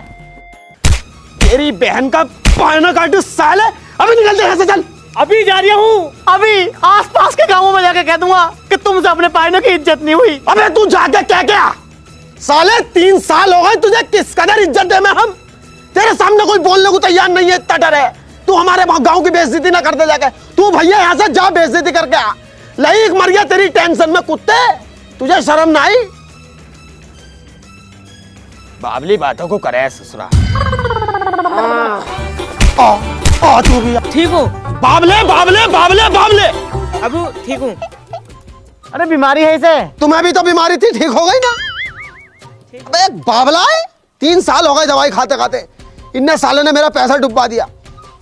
तेरी बहन का पायना काटू साले, अभी निकल यहाँ से, चल। अभी जा रही हूँ, अभी आसपास के गांवों में जाके कह दूंगा कि तुमसे अपने पाइनों की इज्जत नहीं हुई। अबे तू जाके क्या साले 3 साल हो गए तुझे किस कदर इज्जत दे में हम, तेरे सामने कोई बोलने को तैयार नहीं है, इतना डर है। तू हमारे गांव की बेइज्जती ना करते जाके, तू भैया यहाँ से जा बेइज्जती करके आ। लईक मर गया तेरी टेंशन में कुत्ते, तुझे शर्म ना आई? बाबली बातों को करे ससुरा। तू भी ठीक हो? बाबले बाबले बाबले बाबले। अब ठीक हूँ। अरे बीमारी है इसे। तुम्हें भी तो बीमारी थी, ठीक हो गई ना? एक बाबला है, 3 साल हो गए दवाई खाते खाते, इन्ने साले ने मेरा पैसा डुबा दिया।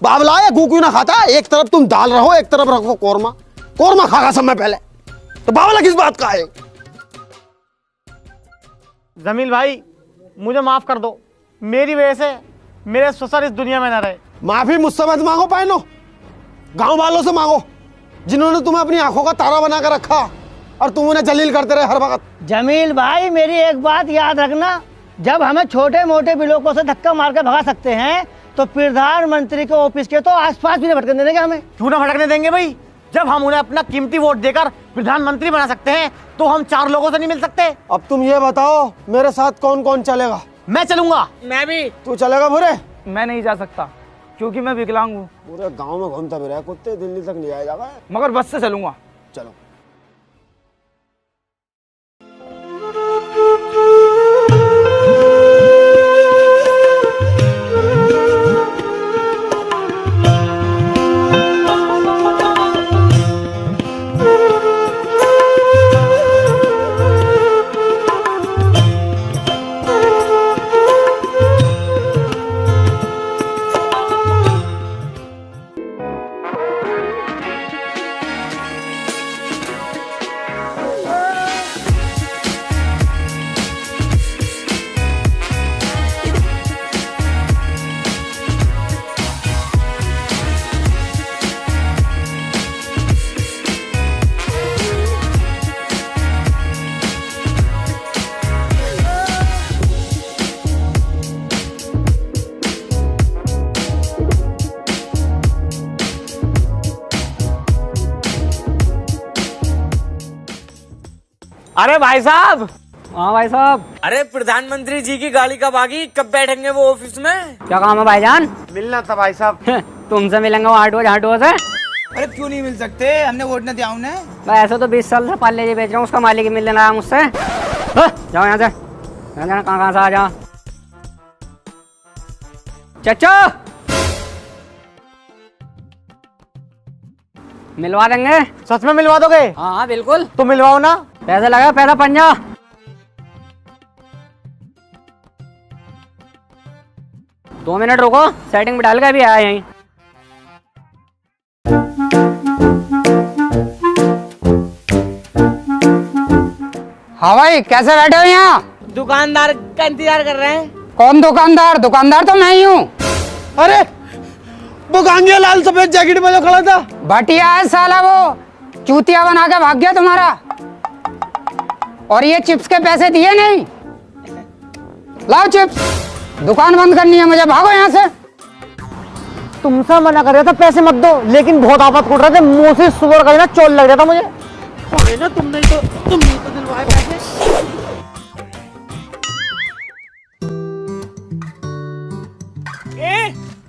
बाबला है, गू क्यों ना खाता? एक तरफ तुम दाल रहो, एक तरफ रखो कोरमा खागा समय पहले, तो बाबला किस बात का है? जमील भाई मुझे माफ कर दो, मेरी वजह से मेरे ससुर इस दुनिया में न रहे। माफी मुझसे मत मांगो पायनो, गांव वालों से मांगो, जिन्होंने तुम्हें अपनी आंखों का तारा बना कर रखा और तुम उन्हें जलील करते रहे हर वक्त। जमील भाई मेरी एक बात याद रखना, जब हमें छोटे मोटे बिलोकों से धक्का मार के भगा सकते हैं तो प्रधानमंत्री के ऑफिस के तो आसपास भी नहीं भटकने देंगे हमें। क्यों ना भटकने देंगे भाई, जब हम उन्हें अपना कीमती वोट देकर प्रधानमंत्री बना सकते हैं तो हम 4 लोगों से नहीं मिल सकते। अब तुम ये बताओ मेरे साथ कौन कौन चलेगा? मैं चलूंगा। मैं भी। तू चलेगा बुरे? मैं नहीं जा सकता। क्योंकि मैं विकलांग हूँ। पूरे गांव में घूमता भी रहा कुत्ते, दिल्ली तक नहीं आया जाएगा। मगर बस से चलूंगा। चलो। अरे भाई साहब। हाँ भाई साहब। अरे प्रधानमंत्री जी की गाड़ी कब आ गई, कब बैठेंगे वो ऑफिस में? क्या काम है भाईजान? मिलना था भाई साहब। तुमसे मिलेंगे वो आटो से। अरे क्यों नहीं मिल सकते, हमने वोट न दिया उन्हें। मैं ऐसे तो 20 साल से पाले जी बेच रहा हूँ, उसका मालिक ही मिल लेना है मुझसे। जाओ यहाँ से, कहाँ से आ जाओ। चच्चो मिलवा देंगे। सच में मिलवा दोगे? हाँ हाँ बिल्कुल। तो मिलवाओ ना। पैसे लगा, पैसा पंजा। दो मिनट रुको, सेटिंग में डाल के अभी आया यहीं। हाँ भाई, कैसे बैठे हो यहाँ? दुकानदार का इंतजार कर रहे हैं। कौन दुकानदार? दुकानदार तो मैं ही हूँ। अरे वो गांगिया लाल सफेद जैकेट में जो खड़ा था, भटिया है साला, वो चूतिया बना के भाग गया तुम्हारा। और ये चिप्स के पैसे दिए नहीं। लाओ चिप्स, दुकान बंद करनी है मुझे, भागो यहाँ से। तुमसे मना कर रहा था पैसे मत दो, लेकिन बहुत आफत कूट रहे थे, मुंह से सुअर का ना चोल लग रहा था मुझे। ना तुमने तो दिलवाए पैसे।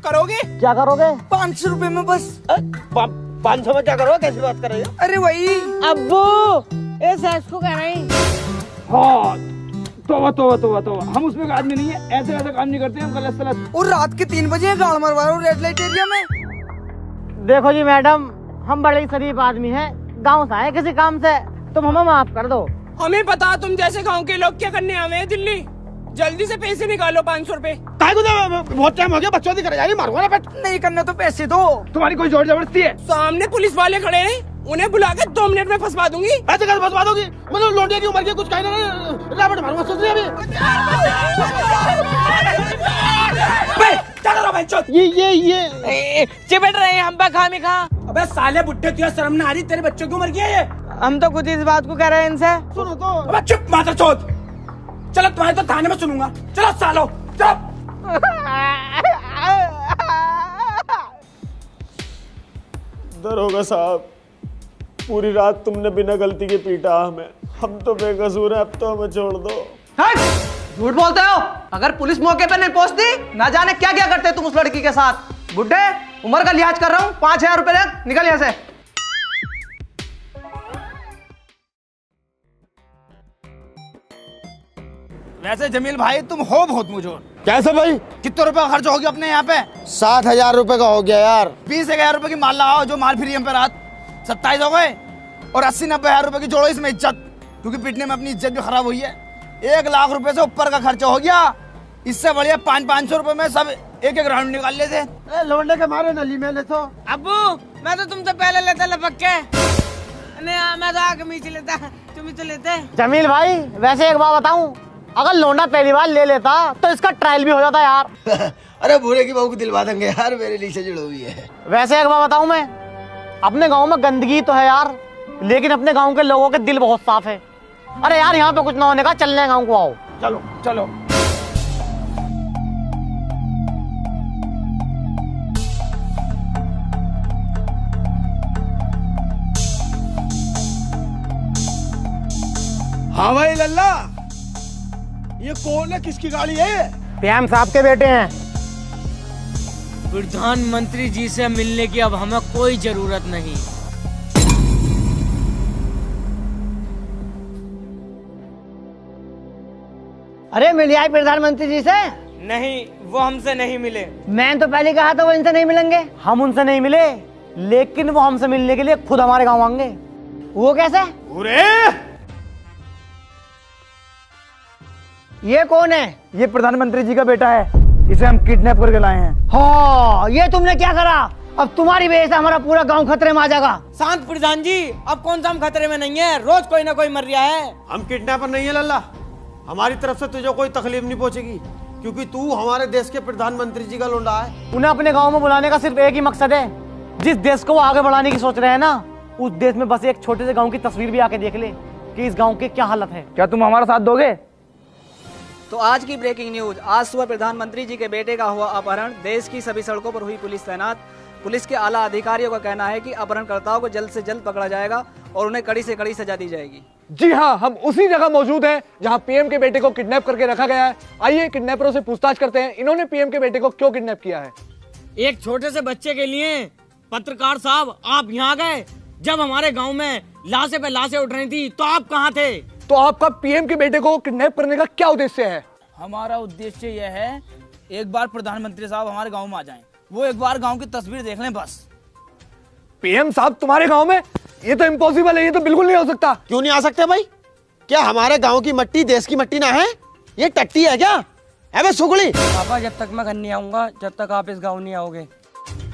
करोगे? क्या करोगे? 500 रुपए में बस। 500 में क्या करोगे? कैसी बात कर रहे हो? अरे वही अब्बू ऐसा इसको कह रहे हैं। हाँ तोबा तोबा तोबा तोबा, हम उसमें का आदमी नहीं है, ऐसे वैसे काम नहीं करते हम, गलत सलत। और रात के 3 बजे गाड़ मरवा रहा हूँ रेड लाइट एरिया में। देखो जी मैडम, हम बड़े ही शरीफ आदमी हैं, गांव से आए किसी काम से, तुम हमें माफ कर दो। हमें पता तुम जैसे गांव के लोग क्या करने आवे हैं दिल्ली। जल्दी से पैसे निकालो 500 रुपए। बहुत टाइम हो गया, बच्चों की कर जा रही, मारूंगा ना पेट। नहीं करना तो पैसे दो। तुम्हारी कोई जोर जबरदस्ती है? सामने पुलिस वाले खड़े हैं, उन्हें बुला के 2 मिनट में फंसवा दूंगी। ऐसे कैसे फंसवा दोगी? मतलब लौंडिया की उम्र की कुछ कहना रावण मारूंगा, सोच रही अभी। ये चिपट रहे हैं हम पे खामी खा। अबे साले बुड्ढे, तुझे शर्म ना आ रही? तेरे बच्चों की उम्र क्या है? हम तो खुद इस बात को कह रहे हैं इनसे। सुनो तो। अबे चुप माता चोद। चलो तुम्हारे तो थाने में सुनूंगा। चलो सालो, चलो। दरोगा साहब, पूरी रात तुमने बिना गलती के पीटा हमें, हम तो बेकसूर हैं, अब तो हमें छोड़ दो। झूठ बोलते हो। अगर पुलिस मौके पे नहीं पहुंचती, ना जाने क्या क्या करते तुम उस लड़की के साथ। बुड्ढे, उम्र का लिहाज कर रहा हूँ, 5000 रुपए ले, निकल यहाँ से। वैसे जमील भाई तुम हो बहुत मुझोर। कैसे भाई? कितने रुपए खर्च हो गया अपने यहाँ पे? 7,000 रुपए का हो गया यार। 20,000 रुपए की माल लगाओ, जो माल फ्री हम पे रात 27 हो गए, और 80-90,000 रुपए की जोड़ो इसमें इज्जत, क्योंकि पिटने में अपनी इज्जत भी खराब हुई है। 1 लाख रुपए से ऊपर का खर्चा हो गया। इससे बढ़िया 500-500 रुपए में सब एक राउंड निकाल लेते। लौंडे के मारे नली मैंने तो। अब्बू मैं तो तुमसे पहले लेता लपक के। नहीं मैं तो आगे मीच लेता, तुम ही तो लेते। जमील भाई, वैसे एक बात बताऊं, अगर लौंडा पहली बार ले लेता तो इसका ट्रायल भी हो जाता यार। अरे भूरे की बहू को दिलवा देंगे यार, मेरे लिए से जुड़ी हुई है। वैसे एक बात बताऊं मैं, अपने गांव में गंदगी तो है यार, लेकिन अपने गांव के लोगों के दिल बहुत साफ है। अरे यार यहाँ पे कुछ ना होने का, चलने गांव को आओ। चलो चलो। हाँ भाई लल्ला, ये कौन है, किसकी गाड़ी है? पीएम साहब के बेटे हैं। प्रधानमंत्री जी से मिलने की अब हमें कोई जरूरत नहीं। अरे मिल आए प्रधानमंत्री जी से? नहीं, वो हमसे नहीं मिले। मैंने तो पहले कहा था वो इनसे नहीं मिलेंगे। हम उनसे नहीं मिले, लेकिन वो हमसे मिलने के लिए खुद हमारे गांव आएंगे। वो कैसे? ये कौन है? ये प्रधानमंत्री जी का बेटा है, इसे हम किडनैप करके लाए हैं। हाँ, ये तुमने क्या करा? अब तुम्हारी वजह से हमारा पूरा गांव खतरे में आ जाएगा। शांत प्रधान जी, अब कौन सा हम खतरे में नहीं है, रोज कोई ना कोई मर रहा है। हम किडनैपर नहीं है लल्ला, हमारी तरफ से तुझे कोई तकलीफ नहीं पहुंचेगी, क्योंकि तू हमारे देश के प्रधानमंत्री जी का लौंडा है। उन्हें अपने गांव में बुलाने का सिर्फ एक ही मकसद है, जिस देश को वो आगे बढ़ाने की सोच रहे हैं ना, उस देश में बस एक छोटे से गांव की तस्वीर भी आके देख ले कि इस गांव की क्या हालत है। क्या तुम हमारा साथ दोगे? तो आज की ब्रेकिंग न्यूज। आज सुबह प्रधानमंत्री जी के बेटे का हुआ अपहरण। देश की सभी सड़कों पर हुई पुलिस तैनात। पुलिस के आला अधिकारियों का कहना है कि अपहरणकर्ताओं को जल्द से जल्द पकड़ा जाएगा और उन्हें कड़ी से कड़ी सजा दी जाएगी। जी हाँ, हम उसी जगह मौजूद हैं जहां पीएम के बेटे को किडनैप करके रखा गया है। आइए किडनैपरों से पूछताछ करते हैं, इन्होंने पीएम के बेटे को क्यों किडनैप किया है। एक छोटे से बच्चे के लिए पत्रकार साहब आप यहाँ गए, जब हमारे गांव में लाशें पे लाशें उठ रही थी तो आप कहाँ थे? तो आपका पीएम के बेटे को किडनैप करने का क्या उद्देश्य है? हमारा उद्देश्य यह है, एक बार प्रधानमंत्री साहब हमारे गांव में आ जाएं, वो एक बार गांव की तस्वीर देख लें बस। पीएम साहब तुम्हारे गांव में? ये तो इम्पॉसिबल है, ये तो बिल्कुल नहीं हो सकता। क्यों नहीं आ सकते भाई? क्या हमारे गांव की मिट्टी देश की मिट्टी ना है? ये टट्टी है क्या? अबे सुगड़ी। पापा, जब तक मैं घर नहीं आऊंगा, जब तक आप इस गांव नहीं आओगे।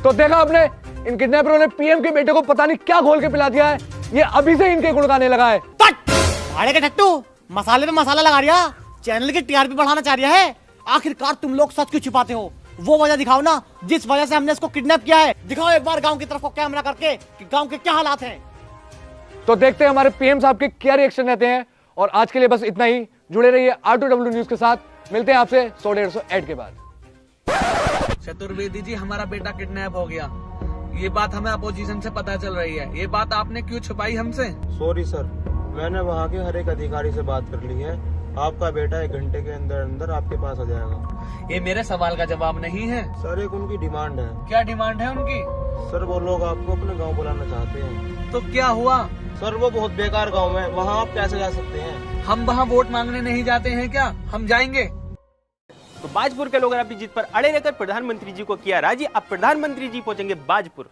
तो देखा आपने, इन किडनैपरों ने पीएम के बेटे को पता नहीं क्या घोल के पिला दिया है। ये अभी से इनके गुण गाने लगा है। भाड़े के टट्टू, मसाले पे मसाला लगा रिया, चैनल की टीआरपी बढ़ाना चाह रहा है। आखिरकार तुम लोग सच क्यों छिपाते हो? वो वजह दिखाओ ना, जिस वजह से हमने इसको किडनैप किया है। दिखाओ एक बार गांव की तरफ को कैमरा करके कि गांव के क्या हालात हैं। तो देखते हैं हमारे पीएम साहब के क्या रिएक्शन रहते हैं। और आज के लिए बस इतना ही। जुड़े रहिए R2W न्यूज के साथ। मिलते हैं आपसे 100-150 ऐड के बाद। चतुर्वेदी जी, हमारा बेटा किडनैप हो गया। ये बात हमें अपोजिशन से पता चल रही है। ये बात आपने क्यों छुपाई हमसे? सॉरी सर, मैंने वहाँ के हर एक अधिकारी से बात कर ली है। आपका बेटा 1 घंटे के अंदर अंदर आपके पास आ जाएगा। ये मेरे सवाल का जवाब नहीं है सर, एक उनकी डिमांड है। क्या डिमांड है उनकी? सर, वो लोग आपको अपने गांव बुलाना चाहते हैं। तो क्या हुआ? सर, वो बहुत बेकार गांव है, वहाँ आप कैसे जा सकते हैं? हम वहाँ वोट मांगने नहीं जाते हैं क्या? हम जाएंगे। तो बाजपुर के लोगों ने अपनी जीत पर अड़े रहकर प्रधानमंत्री जी को किया राजी। अब प्रधानमंत्री जी पहुंचेंगे बाजपुर।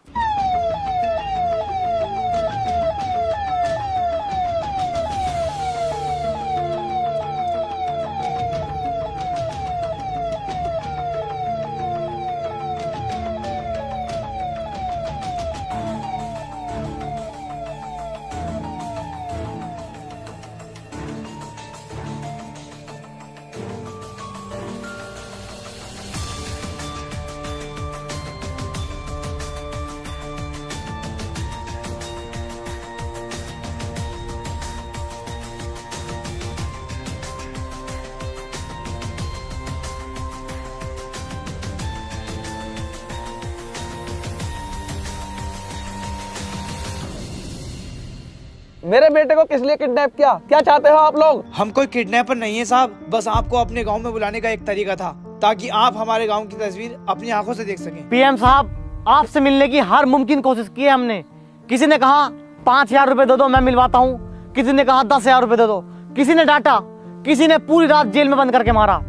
मेरे बेटे को किस लिए किडनैप किया? क्या चाहते हो आप लोग? हम कोई किडनैपर नहीं है साहब, बस आपको अपने गांव में बुलाने का एक तरीका था, ताकि आप हमारे गांव की तस्वीर अपनी आंखों से देख सकें। पीएम साहब, आपसे मिलने की हर मुमकिन कोशिश की है हमने। किसी ने कहा 5000 रुपए दे दो, मैं मिलवाता हूँ। किसी ने कहा 10,000 रुपए दे दो। किसी ने डांटा, किसी ने पूरी रात जेल में बंद करके मारा,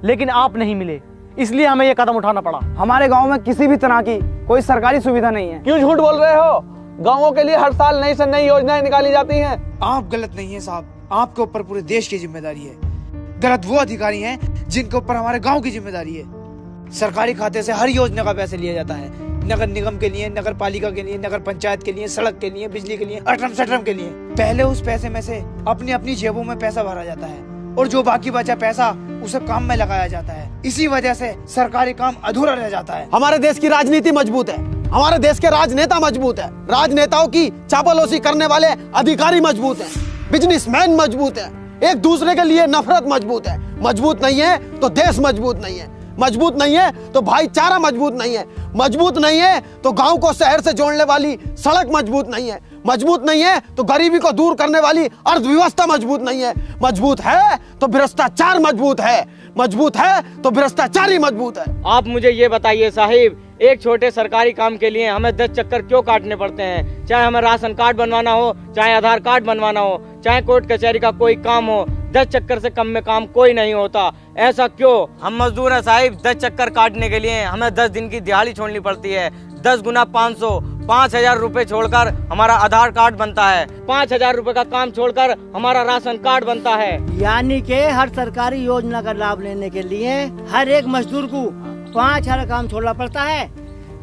लेकिन आप नहीं मिले, इसलिए हमें ये कदम उठाना पड़ा। हमारे गांव में किसी भी तरह की कोई सरकारी सुविधा नहीं है। क्यों झूठ बोल रहे हो? गांवों के लिए हर साल नई से नई योजनाएं निकाली जाती हैं। आप गलत नहीं है साहब, आपके ऊपर पूरे देश की जिम्मेदारी है। गलत वो अधिकारी हैं जिनके ऊपर हमारे गांव की जिम्मेदारी है। सरकारी खाते से हर योजना का पैसा लिया जाता है, नगर निगम के लिए, नगर पालिका के लिए, नगर पंचायत के लिए, सड़क के लिए, बिजली के लिए, अटरम सटरम के लिए। पहले उस पैसे में से अपनी अपनी जेबों में पैसा भरा जाता है और जो बाकी बचा पैसा उसे काम में लगाया जाता है। इसी वजह से सरकारी काम अधूरा रह जाता है। हमारे देश की राजनीति मजबूत है, हमारे देश के राजनेता मजबूत है, राजनेताओं की चापलूसी करने वाले अधिकारी मजबूत हैं, बिजनेसमैन मजबूत है, एक दूसरे के लिए नफरत मजबूत है। मजबूत नहीं है तो देश मजबूत नहीं है, मजबूत नहीं है तो भाईचारा मजबूत नहीं है, मजबूत नहीं है तो गांव को शहर से जोड़ने वाली सड़क मजबूत नहीं है, मजबूत नहीं है तो गरीबी को दूर करने वाली अर्थव्यवस्था मजबूत नहीं है, मजबूत है तो भ्रष्टाचार मजबूत है, मजबूत है तो भ्रष्टाचारी मजबूत है। आप मुझे ये बताइए साहिब, एक छोटे सरकारी काम के लिए हमें 10 चक्कर क्यों काटने पड़ते हैं? चाहे हमें राशन कार्ड बनवाना हो, चाहे आधार कार्ड बनवाना हो, चाहे कोर्ट कचहरी का कोई काम हो, 10 चक्कर से कम में काम कोई नहीं होता। ऐसा क्यों? हम मजदूर हैं साहिब, 10 चक्कर काटने के लिए हमें 10 दिन की दिहाड़ी छोड़नी पड़ती है। 10 गुना 500, 5,000 रुपए छोड़कर हमारा आधार कार्ड बनता है, 5,000 रुपए का काम छोड़कर हमारा राशन कार्ड बनता है। यानी कि हर सरकारी योजना का लाभ लेने के लिए हर एक मजदूर को 5,000 काम छोड़ना पड़ता है,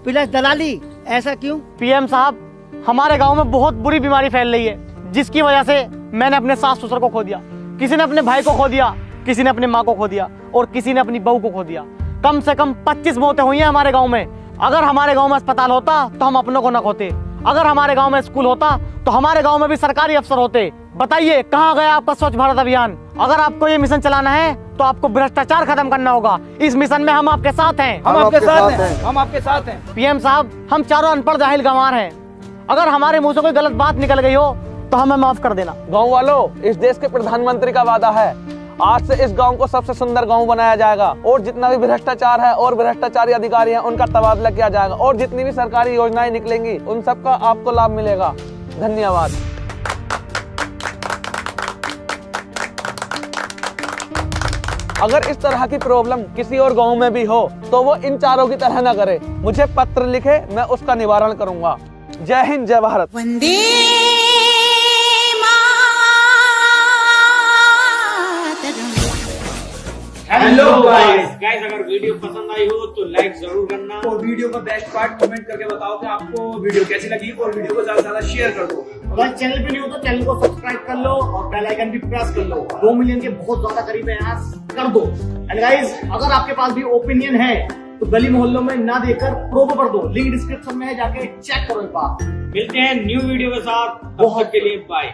प्लस दलाली। ऐसा क्यों? पीएम साहब, हमारे गांव में बहुत बुरी बीमारी फैल रही है, जिसकी वजह से मैंने अपने सास ससुर को खो दिया, किसी ने अपने भाई को खो दिया, किसी ने अपनी माँ को खो दिया और किसी ने अपनी बहू को खो दिया। कम से कम 25 मौतें हुई हैं हमारे गांव में। अगर हमारे गांव में अस्पताल होता तो हम अपनों को न खोते, अगर हमारे गांव में स्कूल होता तो हमारे गांव में भी सरकारी अफसर होते। बताइए कहाँ गया आपका स्वच्छ भारत अभियान? अगर आपको ये मिशन चलाना है तो आपको भ्रष्टाचार खत्म करना होगा। इस मिशन में हम आपके साथ हैं। हम आपके साथ हैं, हम आपके साथ हैं। पीएम साहब, हम चारों अनपढ़ जाहिल गंवार हैं। अगर हमारे मुंह से कोई गलत बात निकल गई हो तो हमें माफ कर देना। गांव वालों, इस देश के प्रधानमंत्री का वादा है, आज से इस गांव को सबसे सुंदर गांव बनाया जाएगा और जितना भी भ्रष्टाचार है और भ्रष्टाचारी अधिकारी हैं उनका तबादला किया जाएगा और जितनी भी सरकारी योजनाएं निकलेंगी उन सबका आपको लाभ मिलेगा। धन्यवाद। अगर इस तरह की प्रॉब्लम किसी और गांव में भी हो तो वो इन चारों की तरह न करे, मुझे पत्र लिखे, मैं उसका निवारण करूंगा। जय हिंद, जय भारत। हेलो गाइस, अगर वीडियो पसंद आई हो तो लाइक जरूर करना और वीडियो का बेस्ट पार्ट कमेंट करके बताओ कि आपको वीडियो कैसी लगी और वीडियो को ज्यादा से ज्यादा शेयर कर दो। अगर चैनल पे नहीं हो तो चैनल को सब्सक्राइब कर लो और बेल आइकन भी प्रेस कर लो। 2 मिलियन के बहुत ज्यादा करीब है, यहाँ कर दो। एंड गाइस, अगर आपके पास भी ओपिनियन है तो गली मोहल्लों में ना देकर प्रोमो कर दो, लिंक डिस्क्रिप्शन में है, जाके चेक करो एक बार। मिलते हैं न्यू वीडियो के साथ, तब तक के लिए बाय।